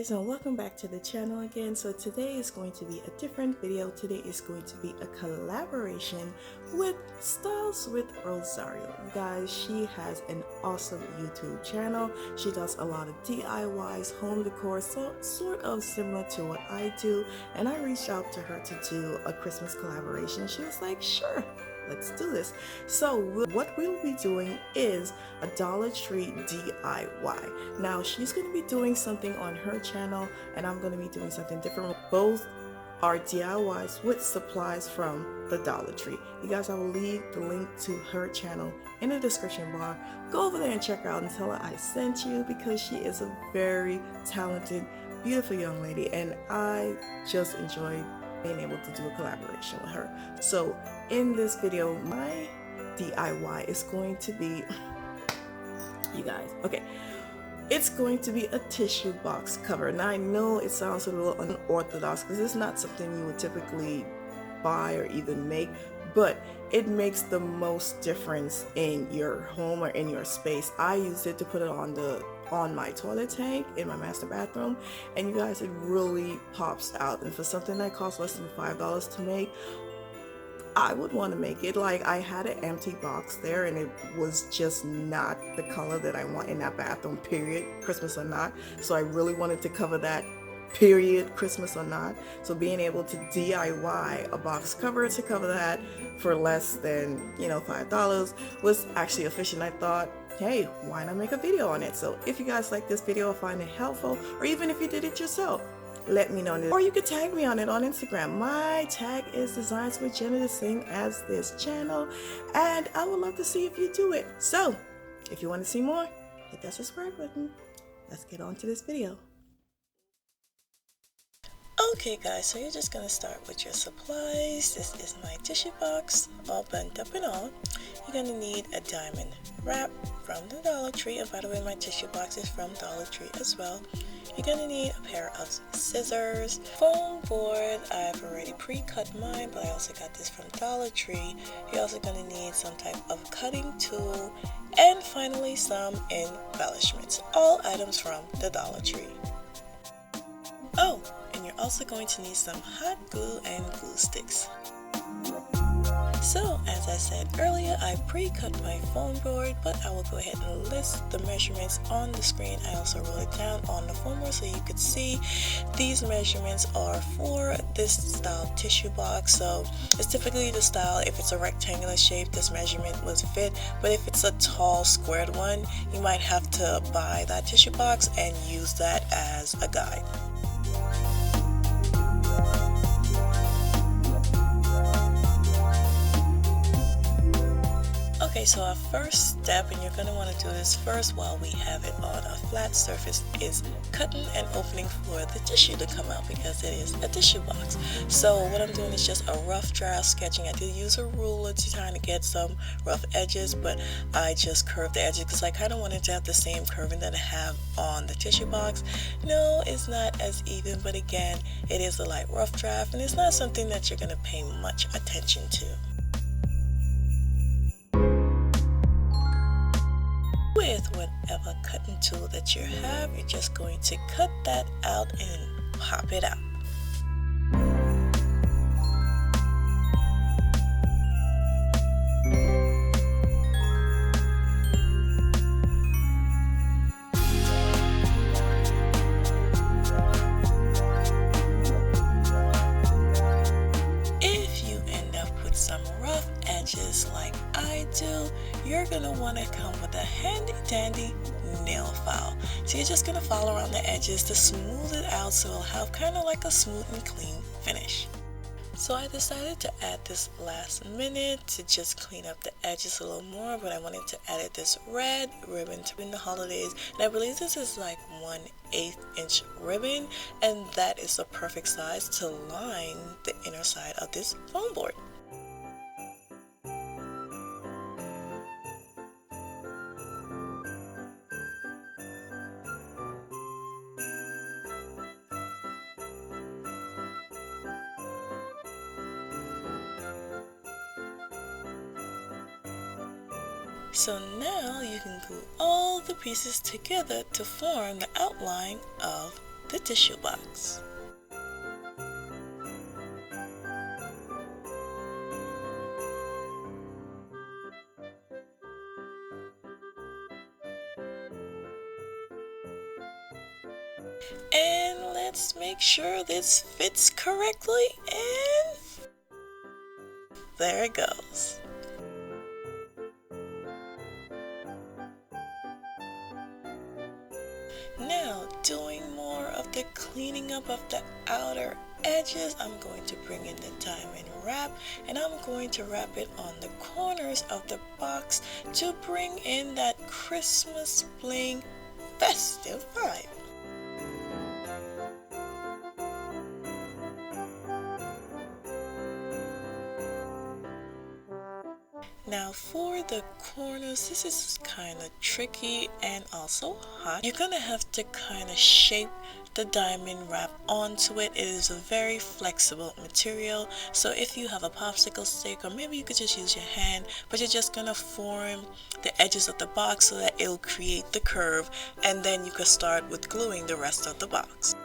guys, and welcome back to the channel again. So today is going to be a different video. Today is going to be a collaboration with Styles with Rosario. You guys, she has an awesome YouTube channel. She does a lot of DIYs, home decor, so sort of similar to what I do, and I reached out to her to do a Christmas collaboration. She was like, sure, let's do this. So what we'll be doing is a Dollar Tree DIY. Now she's going to be doing something on her channel and I'm going to be doing something different. Both are DIYs with supplies from the Dollar Tree. You guys, I will leave the link to her channel in the description bar. Go over there and check her out and tell her I sent you, because she is a very talented, beautiful young lady, and I just enjoyed being able to do a collaboration with her. So in this video, my DIY is going to be, you guys, okay, it's going to be a tissue box cover. Now I know it sounds a little unorthodox because it's not something you would typically buy or even make, but it makes the most difference in your home or in your space. I used it to put it on my toilet tank in my master bathroom, and you guys, it really pops out. And for something that costs less than $5 to make, I would want to make it. Like, I had an empty box there and it was just not the color that I want in that bathroom, period, Christmas or not. So I really wanted to cover that, period, Christmas or not. So being able to DIY a box cover to cover that for less than, $5 was actually efficient. I thought, hey, why not make a video on it? So if you guys like this video or find it helpful, or even if you did it yourself, let me know. Or you could tag me on it on Instagram. My tag is Designs with Jenna, the same as this channel, and I would love to see if you do it. So if you want to see more, hit that subscribe button. Let's get on to this video. Okay guys, so you're just going to start with your supplies. This is my tissue box, all bent up and all. You're going to need a diamond wrap from the Dollar Tree, and by the way, my tissue box is from Dollar Tree as well. You're going to need a pair of scissors, foam board. I've already pre-cut mine, but I also got this from Dollar Tree. You're also going to need some type of cutting tool, and finally some embellishments, all items from the Dollar Tree. Oh, and you're also going to need some hot glue and glue sticks. So, as I said earlier, I pre-cut my foam board, but I will go ahead and list the measurements on the screen. I also wrote it down on the foam board so you could see. These measurements are for this style tissue box. So it's typically the style, if it's a rectangular shape, this measurement was fit, but if it's a tall squared one, you might have to buy that tissue box and use that as a guide. Okay, so our first step, and you're going to want to do this first while we have it on a flat surface, is cutting and opening for the tissue to come out, because it is a tissue box. So what I'm doing is just a rough draft sketching. I did use a ruler to try to get some rough edges, but I just curved the edges because I kind of wanted to have the same curving that I have on the tissue box. No, it's not as even, but again, it is a light rough draft, and it's not something that you're going to pay much attention to. With whatever cutting tool that you have, you're just going to cut that out and pop it out. If you end up with some rough edges like I do, you're going to want to come with a handy dandy nail file. So you're just going to file around the edges to smooth it out so it'll have kind of like a smooth and clean finish. So I decided to add this last minute to just clean up the edges a little more, but I wanted to add this red ribbon during the holidays, and I believe this is like 1/8 inch ribbon, and that is the perfect size to line the inner side of this foam board. So now you can glue all the pieces together to form the outline of the tissue box. And let's make sure this fits correctly, and there it goes. Now, doing more of the cleaning up of the outer edges, I'm going to bring in the diamond wrap, and I'm going to wrap it on the corners of the box to bring in that Christmas bling festive vibe. Now for the corners, this is kind of tricky and also hot. You're gonna have to kind of shape the diamond wrap onto it. It is a very flexible material, so if you have a popsicle stick, or maybe you could just use your hand, but you're just gonna form the edges of the box so that it'll create the curve, and then you can start with gluing the rest of the box.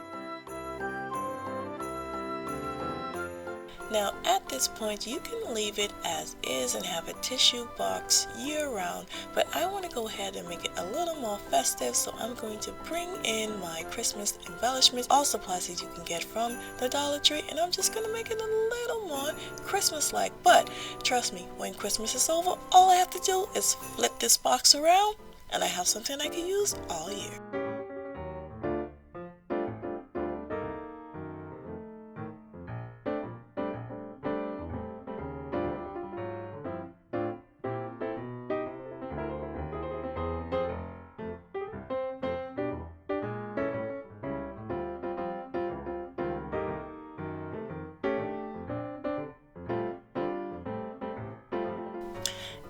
Now at this point you can leave it as is and have a tissue box year round, but I want to go ahead and make it a little more festive, so I'm going to bring in my Christmas embellishments, all supplies that you can get from the Dollar Tree, and I'm just going to make it a little more Christmas-like. But trust me, when Christmas is over, all I have to do is flip this box around and I have something I can use all year.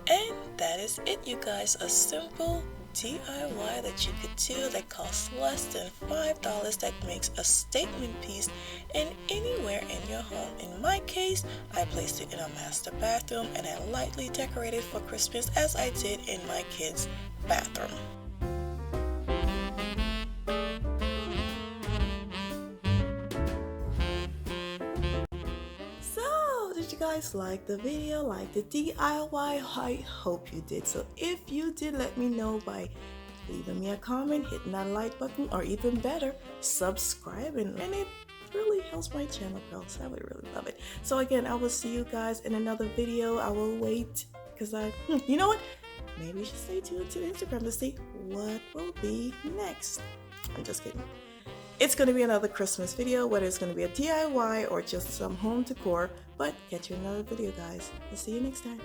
And that is it, you guys. A simple DIY that you could do that costs less than $5 that makes a statement piece in anywhere in your home. In my case, I placed it in a master bathroom and I lightly decorated for Christmas as I did in my kids' bathroom. Did you guys like the video, like the DIY? I hope you did. So if you did, let me know by leaving me a comment, hitting that like button, or even better, subscribing. And it really helps my channel grow, so I would really love it. So again, I will see you guys in another video. I will wait because you know what? Maybe you should stay tuned to the Instagram to see what will be next. I'm just kidding. It's going to be another Christmas video, whether it's going to be a DIY or just some home decor, but catch you in another video, guys. I'll see you next time.